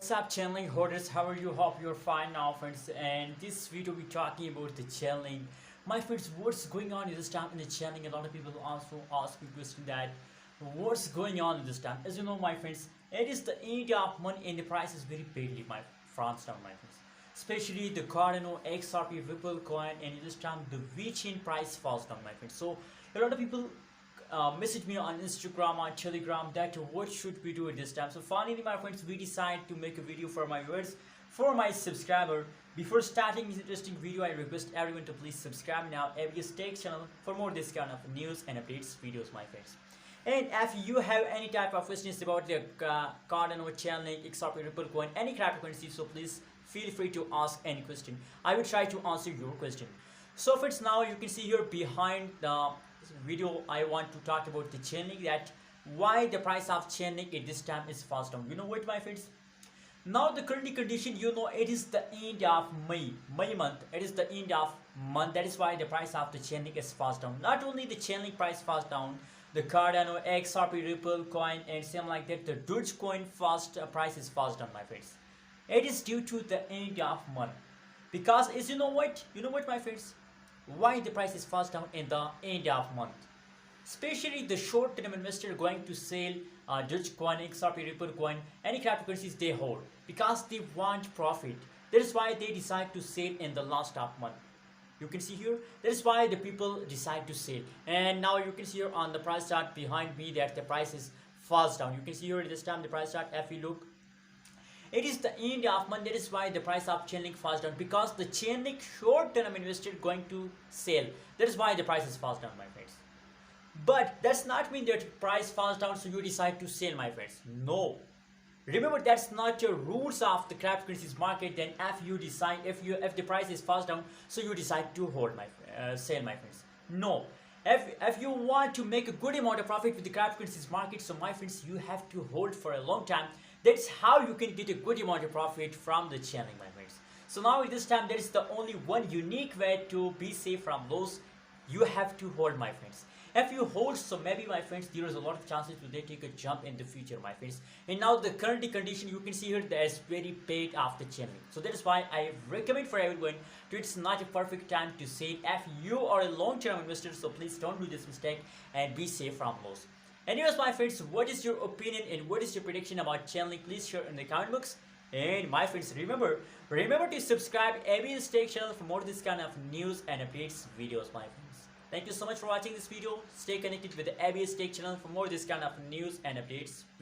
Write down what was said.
What's up, Chainlink holders? How are you? Hope you're fine now, friends. And this video we're talking about the Chainlink. My friends, what's going on in this time in the Chainlink? A lot of people also ask me question that what's going on in this time. As you know, my friends, it is the end of month and the price is very badly, my friends, now, my friends. Especially the Cardano, XRP, Ripple coin, and in this time the VeChain price falls down, my friends. So a lot of people message me on Instagram, on Telegram that what should we do at this time. So finally, my friends, we decide to make a video for my viewers, for my subscriber. Before starting this interesting video, I request everyone to please subscribe now ABS Tech channel for more this kind of news and updates videos, my friends. And if you have any type of questions about the Cardano, Chainlink, XRP, Ripple coin, any cryptocurrency, so please feel free to ask any question. I will try to answer your question. So friends, now you can see here behind the video I want to talk about the Chainlink, that why the price of Chainlink at this time is fast down. You know what, my friends? Now the current condition, you know, it is the end of May month. It is the end of month. That is why the price of the Chainlink is fast down. Not only the Chainlink price fast down, the Cardano, XRP, Ripple coin, and same like that, the Dogecoin price is fast down, my friends. It is due to the end of month, because as you know what, my friends, why the price is fast down in the end of month. Especially the short-term investor going to sell Dogecoin, XRP, Ripple coin, any cryptocurrencies they hold, because they want profit. That is why they decide to sell in the last of month. You can see here, that is why the people decide to sell. And now you can see here on the price chart behind me that the price is fast down. You can see here this time the price chart, if you look, it is the end of month. That is why the price of Chainlink fast down, because the Chainlink short-term investor going to sell. That is why the price is fast down, my friends. But that's not mean that price falls down so you decide to sell, my friends. No. Remember, that's not your rules of the cryptocurrencies market. Then if you decide, if the price is fast down, so you decide to hold, sell, my friends. No. If you want to make a good amount of profit with the cryptocurrencies market, so my friends, you have to hold for a long time. That's how you can get a good amount of profit from the Chainlink, my friends. So now at this time, there is the only one unique way to be safe from loss. You have to hold, my friends. If you hold, so maybe, my friends, there is a lot of chances to they take a jump in the future, my friends. And now the current condition, you can see here, there is very paid of the Chainlink. So that is why I recommend for everyone to, it's not a perfect time to sell. If you are a long-term investor, so please don't do this mistake and be safe from loss. Anyways, my friends, what is your opinion and what is your prediction about Chainlink? Please share in the comment box. And my friends, remember to subscribe ABS Tech channel for more this kind of news and updates videos, my friends. Thank you so much for watching this video. Stay connected with the ABS Tech channel for more this kind of news and updates.